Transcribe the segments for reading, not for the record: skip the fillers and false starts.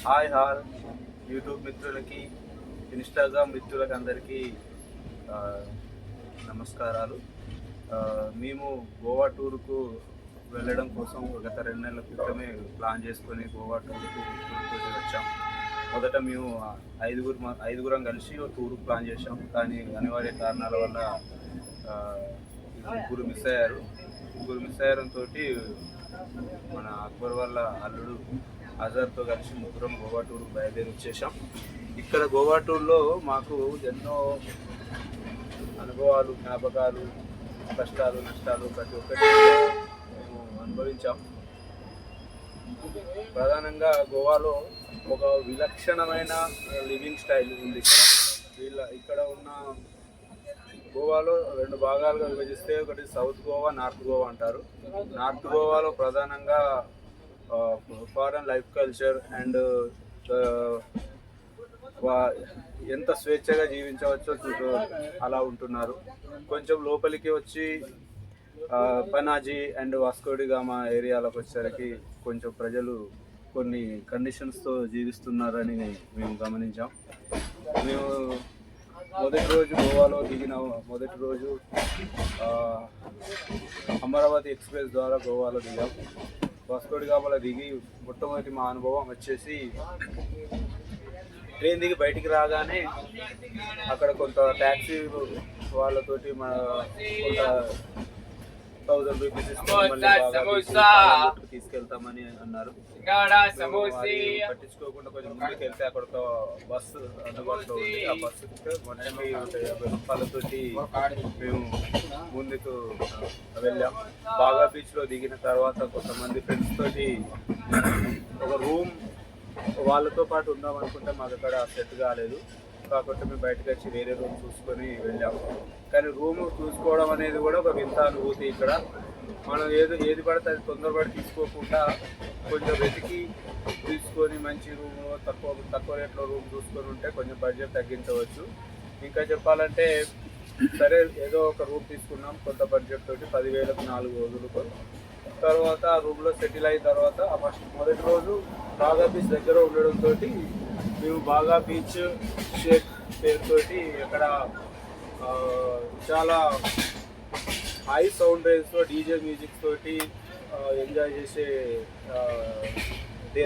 Hi hall YouTube మిత్రులకి, Instagram మిత్రులకి అందరికీ నమస్కారాలు. మేము గోవా టూర్కు వెళ్ళడం కోసం గత 2 నెలల క్రితమే ప్లాన్ చేసుకొని గోవా టూర్కు మిత్రులతో వచ్చాం. మొదట మేము ఐదుగురం కలిసి టూర్కు ప్లాన్ చేసాం. కానీ అనివార్య కారణాల వల్ల ముగ్గురు మిస్ అయ్యారంతో మన అక్బర్ వాళ్ళ అల్లుడు అజర్తో కలిసి ముగ్గురం గోవా టూర్కు బయలుదేరి వచ్చేసాం. ఇక్కడ గోవా టూర్లో మాకు ఎన్నో అనుభవాలు, జ్ఞాపకాలు, కష్టాలు, నష్టాలు ప్రతి ఒక్కటి మేము అనుభవించాం. ప్రధానంగా గోవాలో ఒక విలక్షణమైన లివింగ్ స్టైల్ ఉంది. ఇక్కడ ఉన్న గోవాలో 2 భాగాలుగా విభజిస్తే ఒకటి సౌత్ గోవా, నార్త్ గోవా అంటారు. నార్త్ గోవాలో ప్రధానంగా ఫారెన్ లైఫ్ కల్చర్ అండ్ ఎంత స్వేచ్ఛగా జీవించవచ్చో అలా ఉంటున్నారు. కొంచెం లోపలికి వచ్చి పనాజీ అండ్ వాస్కోడిగామా ఏరియాలకు వచ్చేసరికి కొంచెం ప్రజలు కొన్ని కండిషన్స్తో జీవిస్తున్నారని మేము గమనించాం. మేము మొదటి రోజు గోవాలో దిగిన మొదటి రోజు అమరావతి ఎక్స్ప్రెస్ ద్వారా గోవాలో దిగాం. వాస్కోడిగామాలో దిగి మొట్టమొదటి మా అనుభవం వచ్చేసి ట్రైన్ దిగి బయటికి రాగానే అక్కడ కొంత ట్యాక్సీ వాళ్ళతోటి కొంత 1000 రూపీస్ తీసుకెళ్తామని అన్నారు. పట్టించుకోకుండా కొంచెం ముందుకు వెళ్తే అక్కడ ఒక బస్సు అందుబాటులో ఉంది. ఆ బస్సు మనిషికి 50 రూపాయలతోటి మేము ముందుకు వెళ్ళాం. బాగా బీచ్లో దిగిన తర్వాత కొంతమంది ఫ్రెండ్స్ తోటి ఒక రూమ్ వాళ్ళతో పాటు ఉందాం అనుకుంటే మాకు అక్కడ సెట్ కాలేదు. కాకపోతే మేము బయటకు వచ్చి వేరే రూమ్ చూసుకొని వెళ్ళాము. కానీ రూమ్ చూసుకోవడం అనేది కూడా ఒక వింత అనుభూతి. ఇక్కడ మనం ఏది పడితే అది తొందరపడి తీసుకోకుండా కొంచెం వెతికి తీసుకొని మంచి రూమ్ తక్కువ రేట్లో రూమ్ చూసుకొని ఉంటే కొంచెం బడ్జెట్ తగ్గించవచ్చు. ఇంకా చెప్పాలంటే సరే ఏదో ఒక రూమ్ తీసుకున్నాం కొంత బడ్జెట్ తోటి 10,000కు 4 రోజులకు. తర్వాత రూమ్లో సెటిల్ అయిన తర్వాత మొదటి రోజు బాగా బీచ్ దగ్గర ఉండడంతో మేము బాగా బీచ్ షేక్ పేరుతోటి అక్కడ చాలా హై సౌండ్ రేంజ్తో డీజే మ్యూజిక్ తోటి ఎంజాయ్ చేసే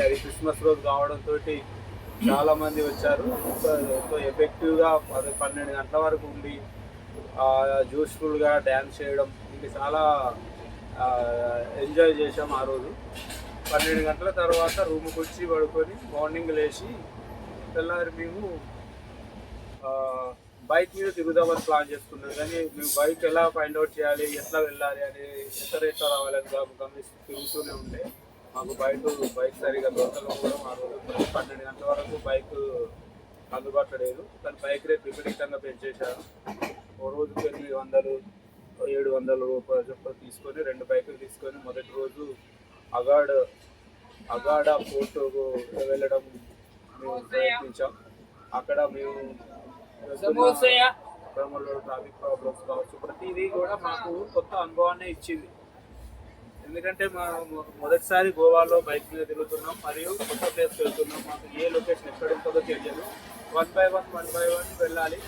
అది క్రిస్మస్ రోజు కావడంతో చాలామంది వచ్చారు. ఎంతో ఎఫెక్టివ్గా 12 గంటల వరకు ఉండి జ్యూస్ఫుల్గా డ్యాన్స్ చేయడం ఇంకా చాలా ఎంజాయ్ చేసాం. ఆ రోజు 12 గంటల తర్వాత రూమ్కి వచ్చి పడుకొని మార్నింగ్ లేచి తెల్లారి మేము బైక్ మీద తిరుగుదామని ప్లాన్ చేసుకున్నాం. కానీ మేము బైక్ ఎలా ఫైండ్ అవుట్ చేయాలి, ఎట్లా వెళ్ళాలి అని ఎట్లా రావాలని తిరుగుతూనే ఉంటే మాకు బైక్ సరిగా దొరకకపోవడం ఆ రోజు 12 గంటల వరకు బైక్ అందుబాటులో లేదు. కానీ బైక్ రేట్ విపరీతంగా పెంచేశారు. ఓ రోజుకి 800, 700 రూపాయలు చొప్పున తీసుకొని 2 బైకులు తీసుకొని మొదటి రోజు అగాడా పోర్టుకు వెళ్ళడం మేము ప్రయత్నించాం. అక్కడ మేము క్రమంలో ట్రాఫిక్ ప్రాబ్లమ్స్ కావచ్చు ప్రతిదీ కూడా మాకు కొత్త అనుభవాన్ని ఇచ్చింది. ఎందుకంటే మొదటిసారి గోవాలో బైక్ మీద తిరుగుతున్నాం మరియు కొత్త ప్లేస్కి వెళ్తున్నాం. మాకు ఏ లొకేషన్ ఎక్కడ ఉంటుందో తెలియదు. 1 by 1 వెళ్ళాలి.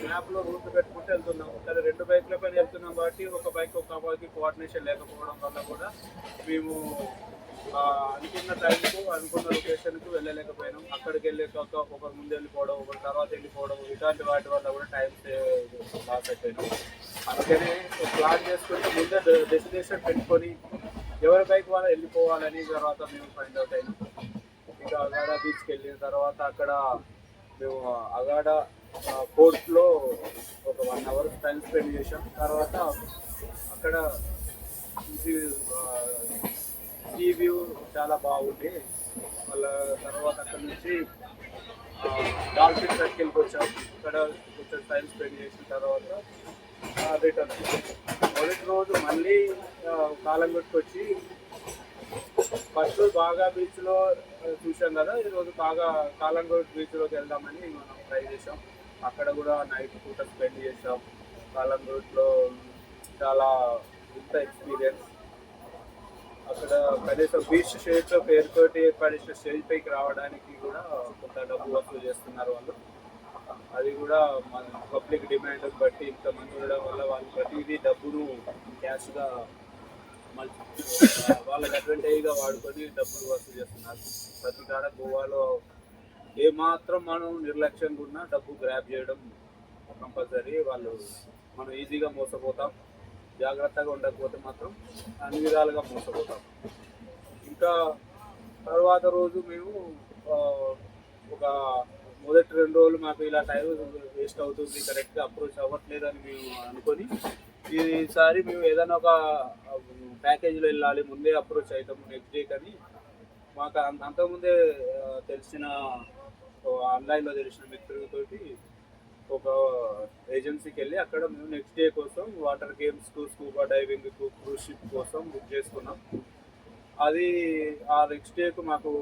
మ్యాప్లో రూట్ పెట్టుకుంటూ వెళ్తున్నాం. కానీ 2 బైక్ల పైన వెళ్తున్నాం కాబట్టి ఒక బైక్ కోఆర్డినేషన్ లేకపోవడం వల్ల కూడా మేము అనుకున్న టైంకు అనుకున్న లొకేషన్కు వెళ్ళలేకపోయినాం. అక్కడికి వెళ్ళాక ఒకరు ముందు వెళ్ళిపోవడం, ఒకరు తర్వాత వెళ్ళిపోవడం, ఇట్లాంటి వాటి వల్ల కూడా టైం లాస్ అయిపోయినాం. అందుకని ప్లాన్ చేసుకుంటే ముందే డెస్టినేషన్ పెట్టుకొని ఎవరి బైక్ వాళ్ళు వెళ్ళిపోవాలని తర్వాత మేము ఫైండ్ అవుట్ అయినాం. ఇంకా అగాడా బీచ్కి వెళ్ళిన తర్వాత అక్కడ మేము అగాడా పోర్ట్లో ఒక 1 hour టైం స్పెండ్ చేసాం. తర్వాత అక్కడ సీ వ్యూ చాలా బాగుంది. మళ్ళీ తర్వాత అక్కడ నుంచి డాల్ఫిన్ సర్కిల్కి వచ్చాం. అక్కడ కొంచెం టైం స్పెండ్ చేసిన తర్వాత రిటర్న్. మొదటి రోజు మళ్ళీ కాలంగొట్టుకు వచ్చి ఫస్ట్ బాగా బీచ్లో చూసాం కదా, ఈరోజు కాలంగొట్ బీచ్లోకి వెళ్దామని మనం ట్రై చేసాం. అక్కడ కూడా నైట్ పూట స్పెండ్ చేసాం. కాలంగొట్లో చాలా ఇంత ఎక్స్పీరియన్స్. అక్కడ కనీసం బీచ్ షేడ్స్ పేరుతోటి ఏర్పడిన స్టేజ్ పైకి రావడానికి కూడా కొంత డబ్బు వసూలు చేస్తున్నారు వాళ్ళు. అది కూడా మన పబ్లిక్ డిమాండ్ బట్టి ఇంతమంది ఉండడం వల్ల వాళ్ళు ప్రతిదీ డబ్బును క్యాష్గా మళ్ళీ వాళ్ళకి అడ్వాంటేజ్గా వాడుకొని డబ్బులు వసూలు చేస్తున్నారు. ప్రతి కాడ గోవాలో ఏమాత్రం మనం నిర్లక్ష్యంగా ఉన్నా డబ్బు గ్రాప్ చేయడం కంపల్సరీ. మనం ఈజీగా మోసపోతాం, జాగ్రత్తగా ఉండకపోతే మాత్రం అన్ని విధాలుగా మోసపోతాం. ఇంకా తర్వాత రోజు మేము ఒక మొదటి 2 రోజులు మాకు ఇలా టైం వేస్ట్ అవుతుంది, కరెక్ట్గా అప్రోచ్ అవ్వట్లేదని మేము అనుకొని ఈసారి మేము ఏదైనా ఒక ప్యాకేజీలో వెళ్ళాలి, ముందే అప్రోచ్ అవుతాము నెక్స్ట్ డే కానీ మాకు అంతకుముందే తెలిసిన ఆన్లైన్లో తెలిసిన మిత్రులతోటి ఒక ఏజెన్సీకి వెళ్ళి అక్కడ మేము నెక్స్ట్ డే కోసం వాటర్ గేమ్స్కు, స్కూబా డైవింగ్కు, క్రూజ్ షిప్ కోసం బుక్ చేసుకున్నాం. అది ఆ నెక్స్ట్ డేకు మాకు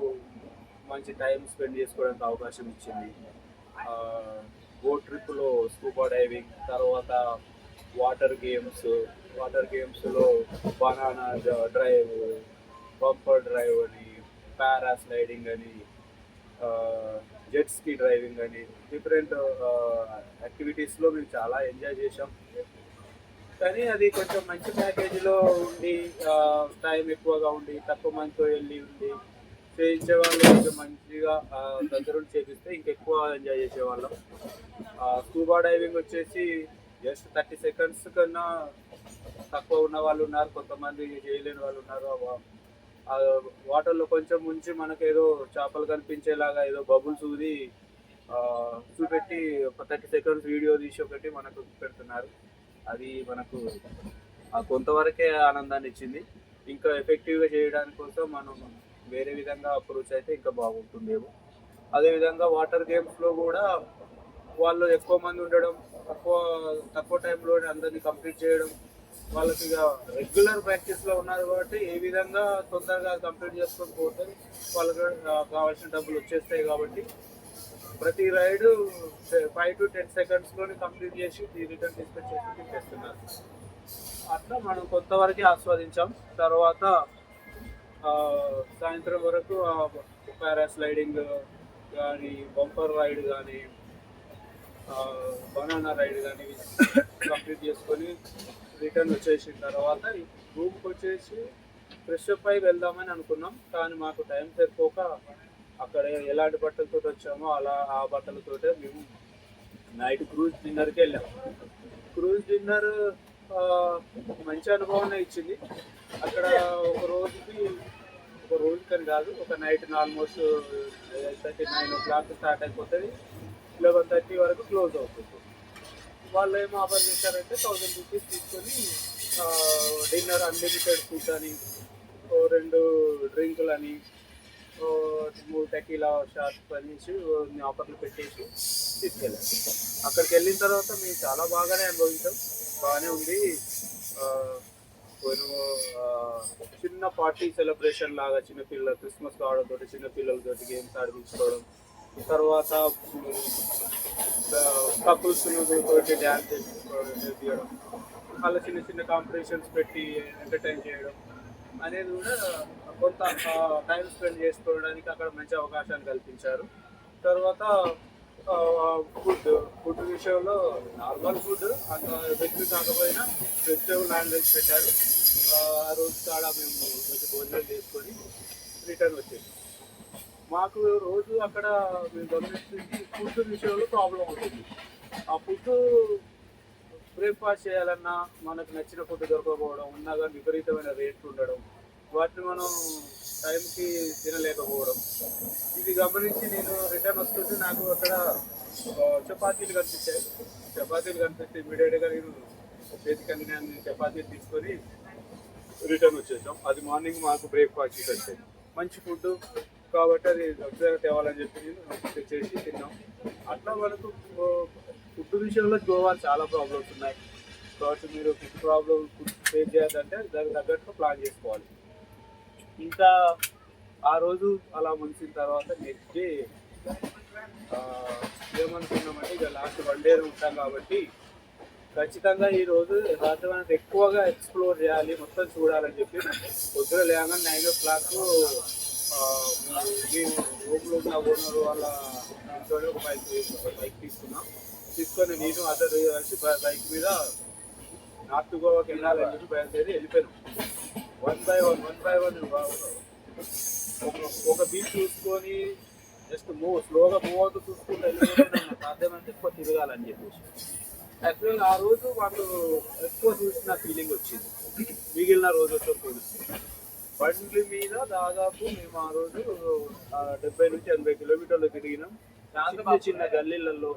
మంచి టైం స్పెండ్ చేసుకోవడానికి అవకాశం ఇచ్చింది. బోట్ ట్రిప్లో స్కూబా డైవింగ్, తర్వాత వాటర్ గేమ్స్లో బనానా డ్రైవ్, బంపర్ డ్రైవ్ అని, పారాస్లైడింగ్ అని, జెట్ స్కీ డ్రైవింగ్ అని డిఫరెంట్ యాక్టివిటీస్లో మేము చాలా ఎంజాయ్ చేసాం. కానీ అది కొంచెం మంచి ప్యాకేజీలో ఉండి టైం ఎక్కువగా ఉండి తక్కువ మందితో వెళ్ళి ఉండి చేయించే వాళ్ళు కొంచెం మంచిగా దగ్గరుండి చేపిస్తే ఇంకెక్కువ ఎంజాయ్ చేసేవాళ్ళం. స్కూబా డైవింగ్ వచ్చేసి జస్ట్ 30 సెకండ్స్ కన్నా తక్కువ ఉన్న వాళ్ళు ఉన్నారు, కొంతమంది చేయలేని వాళ్ళు ఉన్నారు. వాటర్లో కొంచెం ముంచి మనకేదో చేపలు కనిపించేలాగా ఏదో బబుల్స్ ఊది చూపెట్టి ఒక 30 సెకండ్స్ వీడియో తీసి ఒకటి మనకు పెడుతున్నారు. అది మనకు కొంతవరకే ఆనందాన్ని ఇచ్చింది. ఇంకా ఎఫెక్టివ్గా చేయడానికి కోసం మనం వేరే విధంగా అప్రోచ్ అయితే ఇంకా బాగుంటుందేమో. అదేవిధంగా వాటర్ గేమ్స్లో కూడా వాళ్ళు ఎక్కువ మంది ఉండడం, తక్కువ టైంలో అందరినీ కంప్లీట్ చేయడం, వాళ్ళకి ఇక రెగ్యులర్ ప్రాక్టీస్లో ఉన్నారు కాబట్టి ఏ విధంగా తొందరగా కంప్లీట్ చేసుకొని పోతే వాళ్ళకి కావాల్సిన డబ్బులు వచ్చేస్తాయి. కాబట్టి ప్రతి రైడు 5 to 10 సెకండ్స్లోనే కంప్లీట్ చేసి రిటర్న్ తీసుకొచ్చేసి చేస్తున్నారు. అట్లా మనం కొంతవరకు ఆస్వాదించాం. తర్వాత సాయంత్రం వరకు పారాస్లైడింగ్ కానీ, బంపర్ రైడ్ కానీ, బనానా రైడ్ కానీ కంప్లీట్ చేసుకొని రిటర్న్ వచ్చేసిన తర్వాత రూమ్కి వచ్చేసి ఫ్రెష్ అప్ అయి వెళ్దామని అనుకున్నాం. కానీ మాకు టైం సరిపోక అక్కడ ఎలాంటి బట్టలతో వచ్చామో ఆ బట్టలతోటే మేము నైట్ క్రూజ్ డిన్నర్కి వెళ్ళాము. క్రూజ్ డిన్నర్ మంచి అనుభవాన్ని ఇచ్చింది. అక్కడ ఒక రోజుకని కాదు, ఒక నైట్ ఆల్మోస్ట్ 9 o'clock స్టార్ట్ అయిపోతుంది, 11:30 వరకు క్లోజ్ అవుతుంది. వాళ్ళు ఏమో ఆఫర్ చేశారంటే 1000 రూపీస్ తీసుకొని డిన్నర్ అన్లిమిటెడ్ ఫుడ్ అని, 2 డ్రింకులని, 3 టెకీలా షాట్స్ అనేసి ఆఫర్లు పెట్టేసి తీసుకెళ్ళాం. అక్కడికి వెళ్ళిన తర్వాత మేము చాలా బాగానే అనుభవించాం, బాగానే ఉంది. చిన్న పార్టీ సెలబ్రేషన్ లాగా చిన్నపిల్లలు క్రిస్మస్ కావడంతో చిన్నపిల్లలతో గేమ్స్ ఆడిపించుకోవడం, తర్వాత కపుల్స్ తోటి డ్యాన్స్ చేయించడం, అలా చిన్న చిన్న కాంపిటీషన్స్ పెట్టి ఎంటర్టైన్ చేయడం అనేది కూడా కొంత టైం స్పెండ్ చేసుకోవడానికి అక్కడ మంచి అవకాశాన్ని కల్పించారు. తర్వాత ఫుడ్ విషయంలో నార్మల్ ఫుడ్ అంత ఎఫెక్టివ్ కాకపోయినా వెజిటేబుల్ నాన్ వెజ్ పెట్టారు. ఆ రోజు కాడ మేము కొంచెం భోజనం చేసుకొని రిటర్న్ వచ్చేసి మాకు రోజు అక్కడ మేము గమనిస్తుంది ఫుడ్ విషయంలో ప్రాబ్లం అవుతుంది. ఆ ఫుడ్ బ్రేక్ఫాస్ట్ చేయాలన్నా మనకు నచ్చిన ఫుడ్ దొరకకపోవడం, ఉన్నా కానీ విపరీతమైన రేట్లు ఉండడం, వాటిని మనం టైంకి తినలేకపోవడం, ఇది గమనించి నేను రిటర్న్ వస్తుంటే నాకు అక్కడ చపాతీలు కనిపిస్తే ఇమీడియట్గా నేను చేతికి చపాతీలు తీసుకొని రిటర్న్ వచ్చేసాం. అది మార్నింగ్ మాకు బ్రేక్ఫాస్ట్ వచ్చేది మంచి ఫుడ్ కాబట్టి అది దగ్గర తేవాలని చెప్పి నేను తెచ్చేసి తిన్నాం. అట్లా మనకు ఫుడ్ విషయంలో గోవా చాలా ప్రాబ్లమ్స్ ఉన్నాయి. కాబట్టి మీరు ఫుడ్ ఫేస్ చేయాలంటే దానికి తగ్గట్టు ప్లాన్ చేసుకోవాలి. ఇంకా ఆ రోజు అలా ముగిసిన తర్వాత నెక్స్ట్ డే ఏమనుకున్నామంటే ఇక లాస్ట్ 1 day ఉంటాం కాబట్టి ఖచ్చితంగా ఈ రోజు సాధ్యమైనంత ఎక్కువగా ఎక్స్ప్లోర్ చేయాలి, మొత్తం చూడాలని చెప్పి పొద్దున లేవగానే 9 o'clock మేము రూమ్లో ఉన్న ఓనర్ వాళ్ళ ఇంట్లోనే ఒక బైక్ తీసుకొని నేను అతను కలిసి బైక్ మీద నార్త్ గోవాకి వెళ్ళాలని చెప్పి బయలుదేరి వెళ్ళిపోయాను. వన్ బై వన్ ఒక బీచ్ చూసుకొని జస్ట్ స్లోగా మూవ్ అవుతూ చూసుకుంటూ వెళ్ళిపోతే సాధ్యమైనంత ఎక్కువ తిరగాలని చెప్పేసి. యాక్చువల్గా ఆ రోజు వాళ్ళు ఎక్కువ చూసిన ఫీలింగ్ వచ్చింది మిగిలిన రోజులతో పోలిస్తే. బండ్ల మీద దాదాపు మేము ఆ రోజు 70 నుంచి 80 కిలోమీటర్లు తిరిగినాం. చిన్న చిన్న గల్లీలలో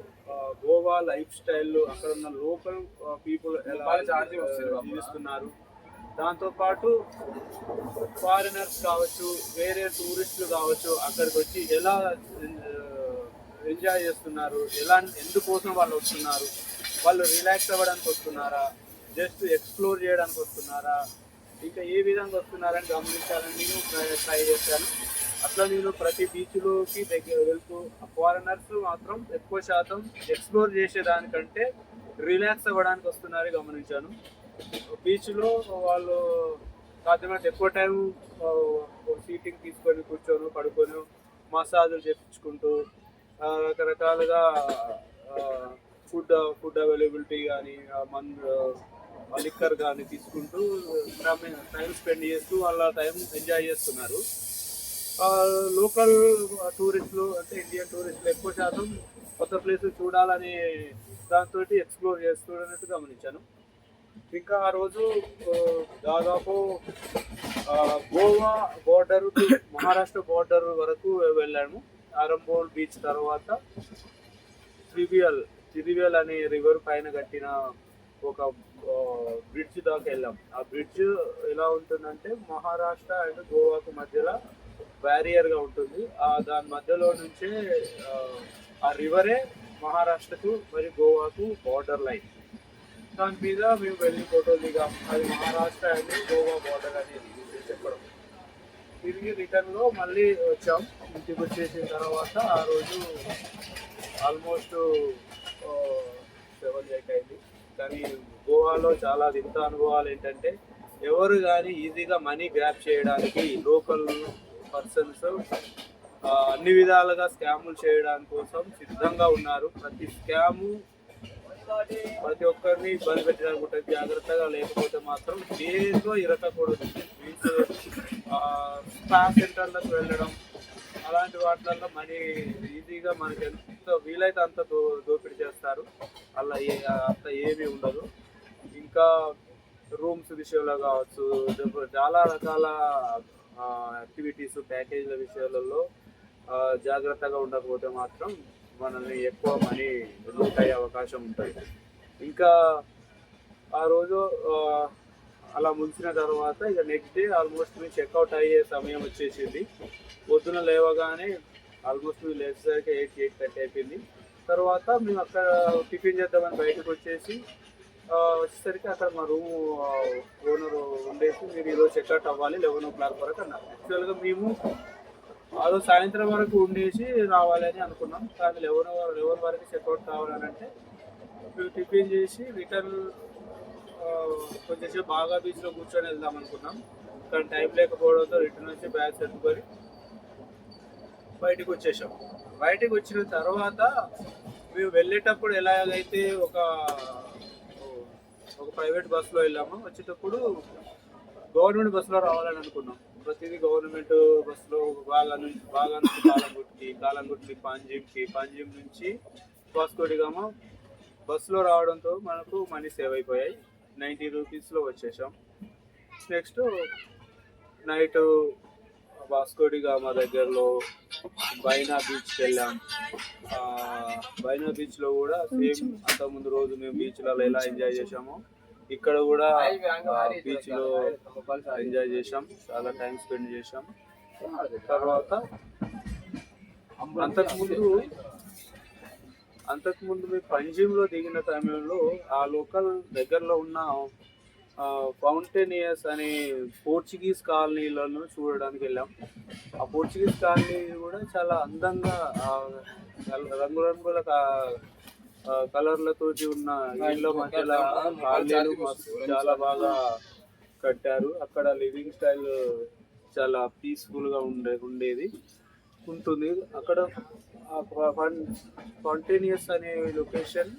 గోవా లైఫ్ స్టైల్, అక్కడ ఉన్న లోకల్ పీపుల్ ఎలా జీవిస్తున్నారు, దాంతోపాటు ఫారినర్స్ కావచ్చు, వేరే టూరిస్టులు కావచ్చు, అక్కడికి వచ్చి ఎలా ఎంజాయ్ చేస్తున్నారు, ఎందుకోసం వాళ్ళు వస్తున్నారు, వాళ్ళు రిలాక్స్ అవ్వడానికి వస్తున్నారా, జస్ట్ ఎక్స్ప్లోర్ చేయడానికి వస్తున్నారా, ఇంకా ఏ విధంగా వస్తున్నారని గమనించాలని నేను ట్రై చేశాను. అట్లా నేను ప్రతి బీచ్లోకి వెళ్తూ ఫారినర్స్ మాత్రం ఎక్కువ శాతం ఎక్స్ప్లోర్ చేసేదానికంటే రిలాక్స్ అవ్వడానికి వస్తున్నారని గమనించాను. బీచ్లో వాళ్ళు సాధ్యమైనంత ఎక్కువ టైం సీటింగ్ తీసుకొని కూర్చొని పడుకొని మసాజులు చేయించుకుంటూ రకరకాలుగా ఫుడ్ అవైలబిలిటీ కానీ లిక్కర్ కానీ తీసుకుంటూ టైం స్పెండ్ చేస్తూ వాళ్ళ టైం ఎంజాయ్ చేస్తున్నారు. లోకల్ టూరిస్టులు అంటే ఇండియన్ టూరిస్టులు ఎక్కువ శాతం కొత్త ప్లేస్ చూడాలని దాంతో ఎక్స్ప్లోర్ చేస్తున్నట్టు గమనించాను. ఇంకా ఆ రోజు దాదాపు గోవా బోర్డర్ మహారాష్ట్ర బోర్డర్ వరకు వెళ్ళాము. ఆరంబోల్ బీచ్ తర్వాత త్రివియల్ అనే రివర్ పైన కట్టిన ఒక బ్రిడ్జ్ దాకా వెళ్ళాం. ఆ బ్రిడ్జ్ ఎలా ఉంటుందంటే మహారాష్ట్ర అండ్ గోవాకు మధ్యలో బ్యారియర్గా ఉంటుంది. దాని మధ్యలో నుంచే ఆ రివరే మహారాష్ట్రకు మరియు గోవాకు బార్డర్ లైన్. దాని మీద మేము వెళ్ళి ఫోటోలు దిగాం. అది మహారాష్ట్ర అండ్ గోవా బార్డర్ అనేది చెప్పడం. తిరిగి రిటర్న్లో మళ్ళీ వచ్చాం. ఇంటికి వచ్చేసిన తర్వాత ఆ రోజు ఆల్మోస్ట్ 7-8 అయింది. కానీ గోవాలో చాలా వింత అనుభవాలు ఏంటంటే ఎవరు కానీ ఈజీగా మనీ గ్రాప్ చేయడానికి లోకల్ పర్సన్స్ అన్ని విధాలుగా స్కాములు చేయడానికి కోసం సిద్ధంగా ఉన్నారు. ప్రతి ఒక్కరిని ఇబ్బంది పెట్టడానికి ఉంటుంది. జాగ్రత్తగా లేకపోతే మాత్రం దేంట్లో ఇరకకూడదు. మీన్స్ స్పా సెంటర్లకు వెళ్ళడం అలాంటి వాటిల్లో మనీ ఈజీగా మనకి ఎంత వీలైతే అంత దోపిడీ చేస్తారు. అలా అంత ఏమీ ఉండదు. ఇంకా రూమ్స్ విషయంలో కావచ్చు, చాలా రకాల యాక్టివిటీస్ ప్యాకేజీల విషయాలలో జాగ్రత్తగా ఉండకపోతే మాత్రం మనల్ని ఎక్కువ మనీ లూట్ అయ్యే అవకాశం ఉంటుంది. ఇంకా ఆ రోజు అలా ముంచిన తర్వాత ఇక నెక్స్ట్ డే ఆల్మోస్ట్ మేము చెక్అవుట్ అయ్యే సమయం వచ్చేసింది. పొద్దున లేవగానే ఆల్మోస్ట్ మేము లేచేసరికి 8-8:30 అయిపోయింది. తర్వాత మేము అక్కడ టిఫిన్ చేద్దామని బయటకు వచ్చేసరికి అక్కడ మా రూమ్ ఓనర్ ఉండేసి మీరు ఈరోజు చెక్అవుట్ అవ్వాలి 11 o'clock వరకు అన్నారు. యాక్చువల్గా మేము ఆ రోజు సాయంత్రం వరకు ఉండేసి రావాలని అనుకున్నాం. కానీ 11 వరకు చెక్అవుట్ కావాలంటే మేము టిఫిన్ చేసి రిటర్న్ కొంచెంసేపు బాగా బీచ్లో కూర్చొని వెళ్దాం అనుకున్నాం. కానీ టైం లేకపోవడంతో రిటర్న్ వచ్చి బ్యాగ్ సర్దుకొని బయటకు వచ్చేసాం. బయటకు వచ్చిన తర్వాత మేము వెళ్ళేటప్పుడు ఎలాగైతే ఒక ప్రైవేట్ బస్సులో వెళ్ళాము, వచ్చేటప్పుడు గవర్నమెంట్ బస్సులో రావాలని అనుకున్నాం. ప్రతిదీ గవర్నమెంట్ బస్సులో బాగా నుంచి కాలంగుట్కి పాంజిమ్ నుంచి వాస్కోడిగామా బస్సులో రావడంతో మనకు మనీ సేవ్ అయిపోయాయి. 90 రూపీస్లో వచ్చేసాం. నెక్స్ట్ నైట్ వాస్కోడిగామా దగ్గరలో బైనా బీచ్కి వెళ్ళాం. బైనా బీచ్లో కూడా సేమ్ అంతకుముందు రోజు మేము బీచ్లలో ఎలా ఎంజాయ్ చేసామో ఇక్కడ కూడా బీచ్లో ఎంజాయ్ చేసాం, చాలా టైం స్పెండ్ చేసాం. తర్వాత అంతకుముందు మేము పంజిమ్లో దిగిన సమయంలో ఆ లోకల్ దగ్గరలో ఉన్న ఫౌంటైనియర్స్ అనే పోర్చుగీస్ కాలనీలను చూడడానికి వెళ్ళాం. ఆ పోర్చుగీస్ కాలనీ కూడా చాలా అందంగా రంగురంగుల కలర్లతోటి ఉన్న ఇళ్ళ మధ్యలో కాలనీలు చాలా బాగా కట్టారు. అక్కడ లివింగ్ స్టైల్ చాలా పీస్ఫుల్గా ఉండేది ఉంటుంది. అక్కడ స్పాంటేనియస్ అనే లొకేషన్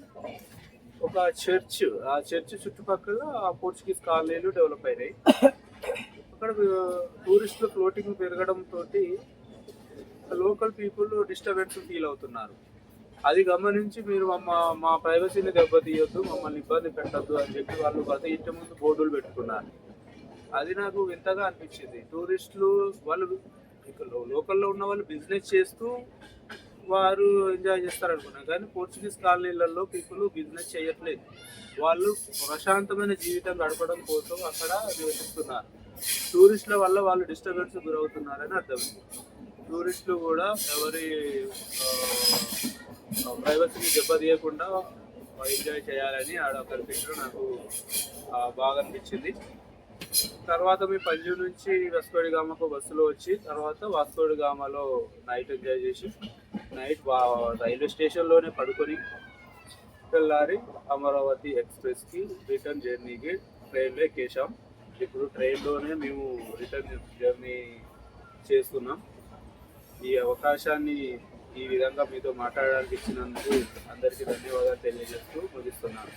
ఒక చర్చ్, ఆ చర్చ్ చుట్టుపక్కల పోర్చుగీస్ కాలనీలు డెవలప్ అయినాయి. అక్కడ టూరిస్టులు ఫ్లోటింగ్ పెరగడంతో లోకల్ పీపుల్ డిస్టర్బెన్స్ ఫీల్ అవుతున్నారు. అది గమనించి మీరు మా ప్రైవసీని దెబ్బతీయొద్దు, మమ్మల్ని ఇబ్బంది పెట్టద్దు అని చెప్పి వాళ్ళు ప్రతి ఇంటి ముందు బోర్డులు పెట్టుకున్నారు. అది నాకు వింతగా అనిపించింది. టూరిస్టులు వాళ్ళు లోకల్లో ఉన్న వాళ్ళు బిజినెస్ చేస్తూ వారు ఎంజాయ్ చేస్తారు అనుకున్నాను, కానీ పోర్చుగీస్ కాలనీలలో పీపుల్ బిజినెస్ చేయట్లేదు. వాళ్ళు ప్రశాంతమైన జీవితం గడపడం కోసం అక్కడ నివసిస్తున్నారు. టూరిస్టుల వల్ల వాళ్ళు డిస్టర్బెన్స్ గురవుతున్నారని అర్థమైంది. టూరిస్టులు కూడా ఎవరి ప్రైవసీని దెబ్బతీయకుండా ఎంజాయ్ చేయాలని ఆడ కనిపించడం నాకు బాగా అనిపించింది. తర్వాత మీ పంజు నుంచి వాస్కోడిగామాకు బస్సులో వచ్చి తర్వాత వాస్కోడిగామాలో నైట్ ఎంజాయ్ చేసి నైట్ రైల్వే స్టేషన్లోనే పడుకొని తెల్లారి అమరావతి ఎక్స్ప్రెస్కి రిటర్న్ జర్నీకి ట్రైన్లో ఎక్కేసాం. ఇప్పుడు ట్రైన్లోనే మేము రిటర్న్ జర్నీ చేస్తున్నాం. ఈ అవకాశాన్ని ఈ విధంగా మీతో మాట్లాడడానికి ఇచ్చినందుకు అందరికీ ధన్యవాదాలు తెలియజేస్తూ ముగిస్తున్నాను.